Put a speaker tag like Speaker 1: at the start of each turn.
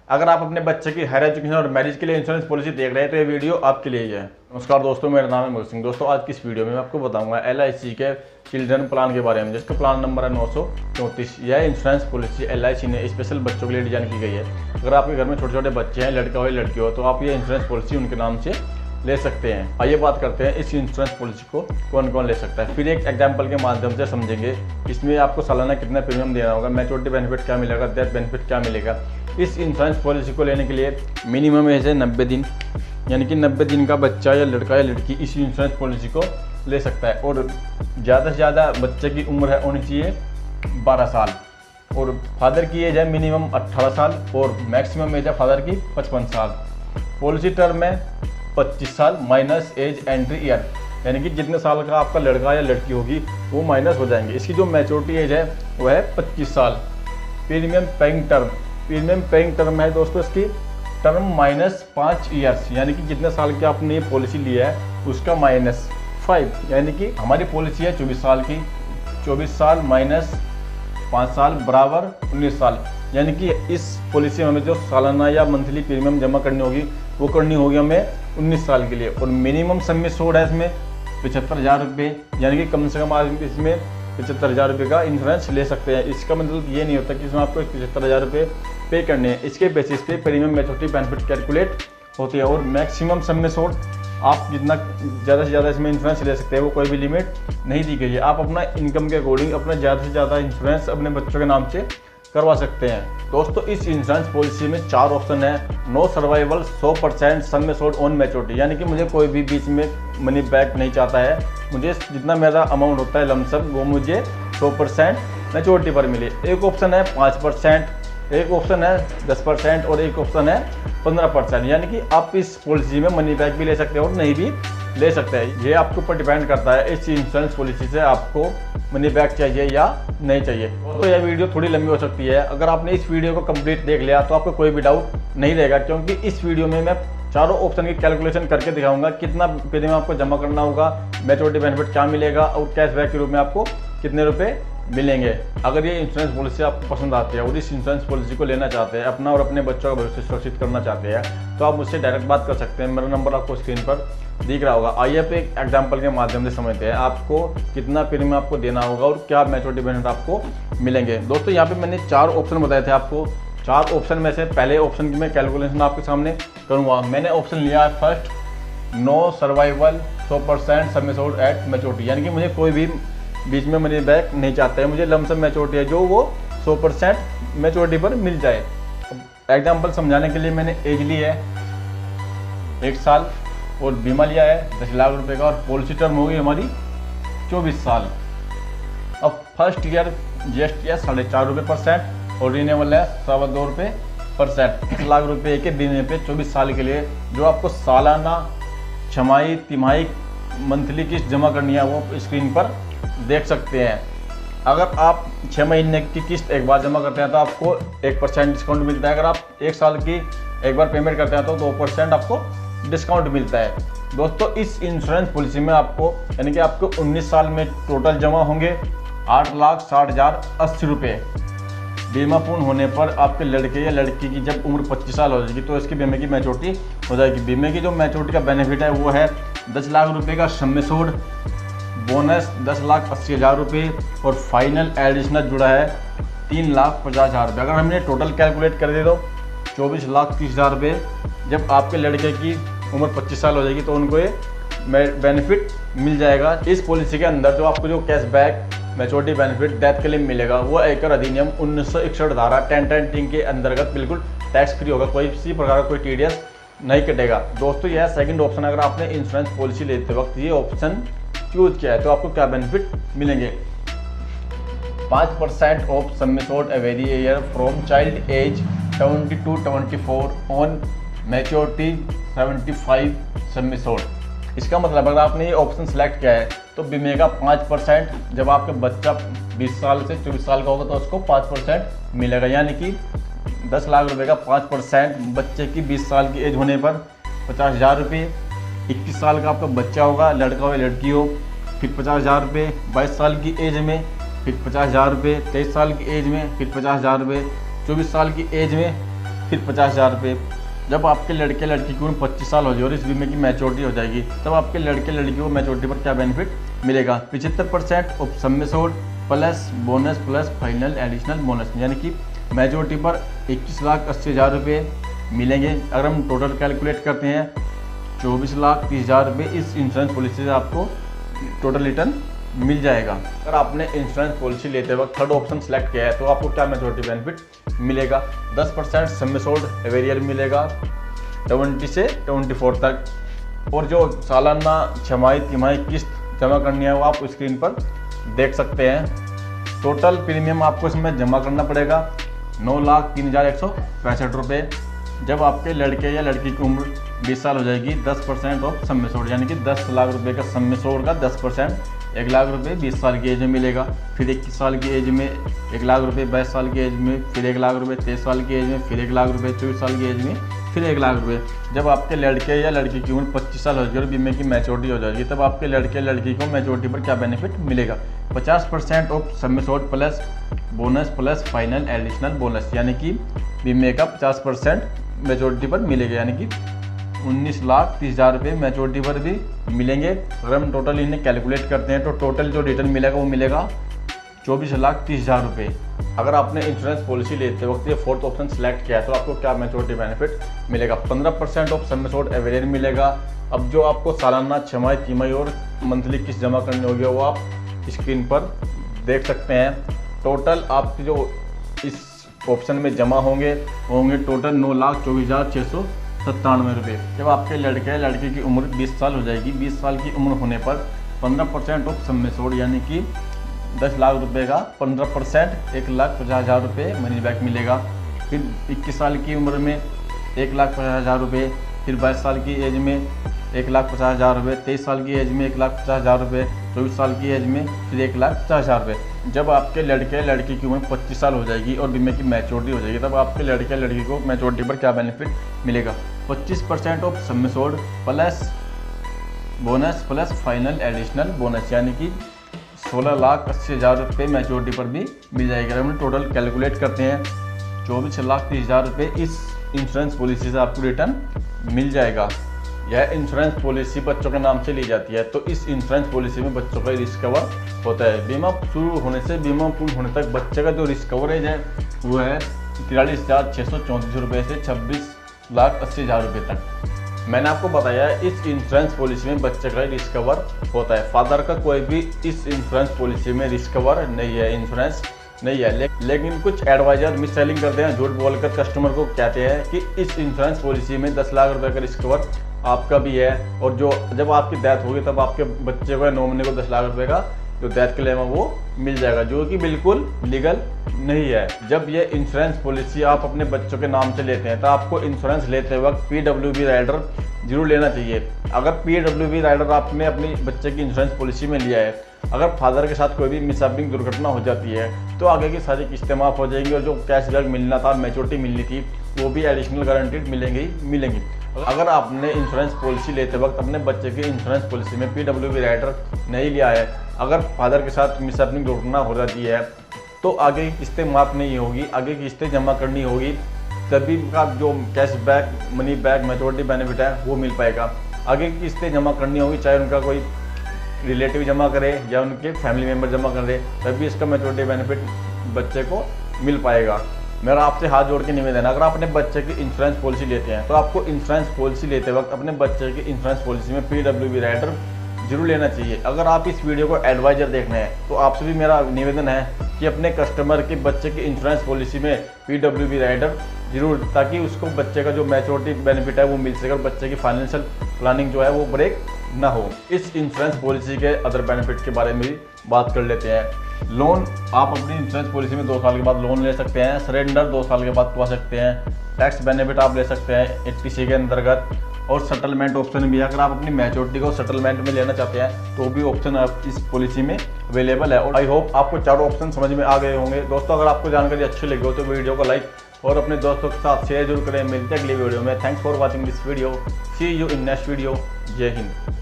Speaker 1: अगर आप अपने बच्चे की हायर एजुकेशन और मैरिज के लिए इंश्योरेंस पॉलिसी देख रहे हैं तो ये वीडियो आपके लिए ही है। नमस्कार दोस्तों, मेरा नाम है मोहित सिंह। दोस्तों आज की इस वीडियो में मैं आपको बताऊंगा LIC के चिल्ड्रन प्लान के बारे में, जिसका प्लान नंबर है 934। यह इंश्योरेंस पॉलिसी LIC ने स्पेशल बच्चों के लिए डिजाइन की गई है। अगर आपके घर में छोटे छोटे बच्चे हैं, लड़का हो या लड़की हो, तो आप ये इंश्योरेंस पॉलिसी उनके नाम से ले सकते हैं। आइए बात करते हैं इस इंश्योरेंस पॉलिसी को कौन कौन ले सकता है। फिर एक एग्जांपल के माध्यम से समझेंगे इसमें आपको सालाना कितना प्रीमियम देना होगा, मैच्योरिटी बेनिफिट क्या मिलेगा, डेथ बेनिफिट क्या मिलेगा। इस इंश्योरेंस पॉलिसी को लेने के लिए मिनिमम एज है 90 दिन, यानी कि 90 दिन का बच्चा या लड़का या लड़की इस इंश्योरेंस पॉलिसी को ले सकता है। और ज़्यादा से ज़्यादा बच्चे की उम्र होनी चाहिए 12 साल, और फादर की एज है मिनिमम 18 साल, और मैक्सिमम एज है फादर की 55 साल। पॉलिसी टर्म है 25 साल माइनस एज एंट्री ईयर, यानी कि जितने साल का आपका लड़का या लड़की होगी वो माइनस हो जाएंगे। इसकी जो मैच्योरिटी एज है वो है 25 साल। प्रीमियम पेइंग टर्म है दोस्तों इसकी टर्म माइनस 5 ईयर्स, यानी कि जितने साल की आपने ये पॉलिसी लिया है उसका माइनस 5, यानी कि हमारी पॉलिसी है 24 साल की। 24 साल माइनस 5 साल बराबर 19 साल, यानी कि इस पॉलिसी में हमें जो सालाना या मंथली प्रीमियम जमा करनी होगी वो करनी होगी हमें 19 साल के लिए। और मिनिमम सम एश्योर्ड है इसमें 75,000 रुपये, यानी कि कम से कम आप इसमें 75,000 रुपये का इंश्योरेंस ले सकते हैं। इसका मतलब ये नहीं होता कि इसमें आपको 75,000 रुपये पे करने हैं। इसके बेसिस पे प्रीमियम मैच्योरिटी बेनिफिट कैलकुलेट होती है। और मैक्सिमम सम एश्योर्ड आप जितना ज़्यादा से ज़्यादा इसमें इंश्योरेंस ले सकते हैं, वो कोई भी लिमिट नहीं दी गई है। आप अपना इनकम के अकॉर्डिंग अपना ज़्यादा से ज़्यादा इंश्योरेंस अपने बच्चों के नाम से करवा सकते हैं। दोस्तों इस इंश्योरेंस पॉलिसी में 4 ऑप्शन है। No survival, 100% sum assured on maturity, यानी कि मुझे कोई भी बीच में मनी बैक नहीं चाहता है। मुझे जितना मेरा अमाउंट होता है लमसम वो मुझे 100% मैच्योरिटी पर मिले। एक ऑप्शन है 5%, एक ऑप्शन है 10% और एक ऑप्शन है 15%, यानी कि आप इस पॉलिसी में मनी बैक भी ले सकते हो और नहीं भी ले सकते हैं। ये आपके ऊपर डिपेंड करता है इस इंश्योरेंस पॉलिसी से आपको मनी बैक चाहिए या नहीं चाहिए। तो यह वीडियो थोड़ी लंबी हो सकती है। अगर आपने इस वीडियो को कंप्लीट देख लिया तो आपको कोई भी डाउट नहीं रहेगा, क्योंकि इस वीडियो में मैं चारों ऑप्शन की कैलकुलेशन करके दिखाऊंगा कितना प्रीमियम आपको जमा करना होगा, मैच्योरिटी बेनिफिट क्या मिलेगा और कैशबैक के रूप में आपको कितने रुपए मिलेंगे। अगर ये इंश्योरेंस पॉलिसी आपको पसंद आती है और इस इंश्योरेंस पॉलिसी को लेना चाहते हैं, अपना और अपने बच्चों का भविष्य सुरक्षित करना चाहते हैं, तो आप मुझसे डायरेक्ट बात कर सकते हैं। मेरा नंबर आपको स्क्रीन पर दिख रहा होगा। आइए पे एक एग्जाम्पल के माध्यम से समझते हैं आपको कितना प्रीमियम आपको देना होगा और क्या मैच्योरिटी बेनिफिट आपको मिलेंगे। दोस्तों यहाँ पे मैंने 4 ऑप्शन बताए थे आपको। 4 ऑप्शन में से पहले ऑप्शन की मैं कैलकुलेशन आपके सामने करूँगा। मैंने ऑप्शन लिया है first, no survival 100% sum assured at maturity, यानी कि मुझे कोई भी बीच में मनी बैक नहीं चाहता है, मुझे लमसम मैच्योरिटी है जो वो 100% मैच्योरिटी पर मिल जाए। एग्जाम्पल समझाने के लिए मैंने एज ली है 1 साल और बीमा लिया है 10 लाख रुपए का, और पॉलिसी टर्म होगी हमारी 24 साल। अब फर्स्ट ईयर GST है 4.5 रुपये %, और रिन्यूएबल है 2.25 रुपये %। 10 लाख रुपए के बीमे पे 24 साल के लिए जो आपको सालाना, छमाही, तिमाही, मंथली किस्त जमा करनी है वो स्क्रीन पर देख सकते हैं। अगर आप 6 महीने की किस्त एक बार जमा करते हैं तो आपको 1% डिस्काउंट मिलता है। अगर आप 1 साल की एक बार पेमेंट करते हैं तो 2% आपको डिस्काउंट मिलता है। दोस्तों इस इंश्योरेंस पॉलिसी में आपको, यानी कि आपको 19 साल में टोटल जमा होंगे 8,60,080 रुपये। बीमा पूर्ण होने पर आपके लड़के या लड़की की जब उम्र 25 साल हो जाएगी तो इसकी बीमे की मैच्योरिटी हो जाएगी। बीमे की जो मैच्योरिटी का बेनिफिट है वो है 10 लाख रुपये का सम एश्योर्ड, बोनस 10,80,000 रुपये, और फाइनल एडिशनल जुड़ा है 3,50,000 रुपये। अगर हमने टोटल कैलकुलेट कर दे तो 24,30,000 रुपये जब आपके लड़के की उम्र 25 साल हो जाएगी तो उनको ये बेनिफिट मिल जाएगा। इस पॉलिसी के अंदर जो आपको जो कैशबैक, मैच्योरिटी बेनिफिट डेथ के लिए मिलेगा वो आयकर अधिनियम 1961 धारा 10(3) के अंतर्गत बिल्कुल टैक्स फ्री होगा, कोई किसी प्रकार का कोई TDS नहीं कटेगा। दोस्तों यह सेकंड ऑप्शन, अगर आपने इंश्योरेंस पॉलिसी लेते वक्त ये ऑप्शन चूज किया है तो आपको क्या बेनिफिट मिलेंगे। 5% of sum assured every year from child age 20 to 24 on maturity 75 sum assured. इसका मतलब अगर आपने ये ऑप्शन सेलेक्ट किया है तो बीमे का 5% जब आपका बच्चा 20 साल से 24 साल का होगा तो उसको 5% मिलेगा, यानी कि 10 लाख रुपए का 5% बच्चे की 20 साल की एज होने पर 50,000 रुपये। 21 साल का आपका बच्चा होगा, लड़का हो या लड़की हो, फिर 50,000 रुपये। 22 साल की एज में फिर 50,000 रुपये। 23 साल की एज में फिर 50,000 रुपये। 24 साल की एज में फिर 50,000 रुपये। जब आपके लड़के लड़की की उम्र 25 साल हो जाए और इस बीमे की मैच्योरिटी हो जाएगी, तब आपके लड़के लड़की को मैच्योरिटी पर क्या बेनिफिट मिलेगा? 75% of sum assured plus bonus plus final additional bonus, यानी कि मैच्योरिटी पर 21,80,000 रुपये मिलेंगे। अगर हम टोटल कैलकुलेट करते हैं 24,30,000 रुपये इस इंश्योरेंस पॉलिसी से आपको टोटल रिटर्न मिल जाएगा। अगर आपने इंश्योरेंस पॉलिसी लेते वक्त थर्ड ऑप्शन सेलेक्ट किया है तो आपको क्या मैच्योरिटी बेनिफिट मिलेगा? 10% सम एश्योर्ड एवेरियर मिलेगा 20 से 24 तक, और जो सालाना छमाही तिमाही किस्त जमा करनी है वो आप स्क्रीन पर देख सकते हैं। टोटल प्रीमियम आपको इसमें जमा करना पड़ेगा 9,03,165 रुपये। जब आपके लड़के या लड़की की उम्र 20 साल हो जाएगी 10% ऑफ सम एश्योर्ड, यानी कि 10 लाख रुपए का सम एश्योर्ड का 10% 1 लाख रुपए 20 साल की एज में मिलेगा। फिर 21 साल की एज में 1 लाख रुपए, 22 साल की एज में फिर 1 लाख रुपए, 23 साल की एज में फिर 1 लाख रुपए, 24 साल की एज में फिर 1 लाख रुपए। जब आपके लड़के या लड़की की उम्र 25 साल हो जाएगी और बीमे की मैच्योरिटी हो जाएगी, तब आपके लड़के लड़की को मैच्योरिटी पर क्या बेनिफिट मिलेगा? 50% of sum assured plus bonus plus final additional bonus, यानी कि बीमे का 50% मैच्योरिटी पर मिलेगा, यानी कि 19,30,000 रुपये मैच्योरिटी पर भी मिलेंगे। अगर हम टोटल इन्हें कैलकुलेट करते हैं तो टोटल जो रिटर्न मिलेगा वो मिलेगा 24,30,000 रुपये। अगर आपने इंश्योरेंस पॉलिसी लेते वक्त ये फोर्थ ऑप्शन सेलेक्ट किया है तो आपको क्या मैच्योरिटी बेनिफिट मिलेगा? 15% ऑफ सम एश्योर्ड एवेरियर मिलेगा। अब जो आपको सालाना छमाही तिमाही और मंथली किस्त जमा करनी होगी वो आप स्क्रीन पर देख सकते हैं। टोटल आपके जो इस ऑप्शन में जमा होंगे टोटल 9,24,697 रुपये। जब आपके लड़के लड़की की उम्र 20 साल हो जाएगी, 20 साल की उम्र होने पर 15% ऑफ सम एश्योर्ड, यानी कि 10 लाख रुपए का 15% 1,50,000 रुपये मनी बैक मिलेगा। फिर 21 साल की उम्र में 1,50,000 रुपये, फिर 22 साल की एज में 1,50,000 रुपये, 23 साल की एज में 1,50,000 रुपये, 24 साल की एज में फिर 1,50,000 रुपये। जब आपके लड़के लड़की की उम्र 25 साल हो जाएगी और बीमे की मैच्योरिटी हो जाएगी, तब आपके लड़के लड़की को मैच्योरिटी पर क्या बेनिफिट मिलेगा? 25% of sum assured plus bonus plus final additional bonus, यानी कि 16,80,000 रुपये मैच्योरिटी पर भी मिल जाएगा। हम टोटल कैलकुलेट करते हैं 24,30,000 रुपये इस इंश्योरेंस पॉलिसी से आपको रिटर्न मिल जाएगा। यह इंश्योरेंस पॉलिसी बच्चों के नाम से ली जाती है, तो इस इंश्योरेंस पॉलिसी में बच्चों का रिस्क कवर होता है। बीमा शुरू होने से बीमा पूर्ण होने तक बच्चे का जो रिस्क कवरेज है वो है 43,634 रुपये से 26,80,000 रुपये तक। मैंने आपको बताया इस इंश्योरेंस पॉलिसी में बच्चे का रिस्क कवर होता है। फादर का कोई भी इस इंश्योरेंस पॉलिसी में रिस्क कवर नहीं है, इंश्योरेंस नहीं है। लेकिन कुछ एडवाइजर मिस सेलिंग करते हैं, झूठ बोलकर कस्टमर को कहते हैं कि इस इंश्योरेंस पॉलिसी में 10 लाख रुपए का रिस्क कवर आपका भी है, और जो जब आपकी डेथ होगी तब आपके बच्चे को या नॉमिनी को 10 लाख रुपए का जो डेथ क्लेम है वो मिल जाएगा, जो कि बिल्कुल लीगल नहीं है। जब ये इंश्योरेंस पॉलिसी आप अपने बच्चों के नाम से लेते हैं तो आपको इंश्योरेंस लेते वक्त PWB राइडर जरूर लेना चाहिए। अगर PWB राइडर आपने अपने बच्चे की इंश्योरेंस पॉलिसी में लिया है, अगर फादर के साथ कोई भी मिसहैपनिंग दुर्घटना हो जाती है तो आगे की सारी किस्तें माफ़ हो जाएंगी, और जो कैशबैक मिलना था, मैच्योरिटी मिलनी थी, वो भी एडिशनल गारंटीड मिलेंगी। अगर आपने इंश्योरेंस पॉलिसी लेते वक्त अपने बच्चे की इंश्योरेंस पॉलिसी में PWB राइडर नहीं लिया है, अगर फादर के साथ मिसहैपनिंग दुर्घटना हो जाती है तो आगे की किस्तें माफ़ नहीं होगी, आगे की किस्तें जमा करनी होगी, तभी का जो cashback money back maturity benefit है वो मिल पाएगा। आगे की किस्तें जमा करनी होगी, चाहे उनका कोई रिलेटिव जमा करे या उनके फैमिली मेम्बर जमा कर दे, तभी इसका मैच्योरिटी बेनिफिट बच्चे को मिल पाएगा। मेरा आपसे हाथ जोड़ के निवेदन है, अगर आप अपने बच्चे की इंश्योरेंस पॉलिसी लेते हैं तो आपको इंश्योरेंस पॉलिसी लेते वक्त अपने बच्चे की इंश्योरेंस पॉलिसी में PWB राइडर जरूर लेना चाहिए। अगर आप इस वीडियो को एडवाइजर देख रहे हैं तो आपसे भी मेरा निवेदन है कि अपने कस्टमर के बच्चे की इंश्योरेंस पॉलिसी में PWB राइडर जरूर, ताकि उसको बच्चे का जो मैच्योरिटी बेनिफिट है वो मिल सके और बच्चे की फाइनेंशियल प्लानिंग जो है वो ब्रेक ना हो। इस इंश्योरेंस पॉलिसी के अदर बेनिफिट के बारे में भी बात कर लेते हैं। लोन आप अपनी इंश्योरेंस पॉलिसी में 2 साल के बाद लोन ले सकते हैं, सरेंडर 2 साल के बाद करवा सकते हैं, टैक्स बेनिफिट आप ले सकते हैं 80C के अंतर्गत, और सेटलमेंट ऑप्शन भी, अगर आप अपनी मैच्योरिटी को सेटलमेंट में लेना चाहते हैं तो भी ऑप्शन इस पॉलिसी में अवेलेबल है। और आई होप आपको चारों ऑप्शन समझ में आ गए होंगे। दोस्तों, अगर आपको जानकारी अच्छी लगी हो तो वीडियो को लाइक और अपने दोस्तों के साथ शेयर जरूर करें। मिलते हैं अगली वीडियो में। Thanks for watching this video. See you in next video. जय हिंद।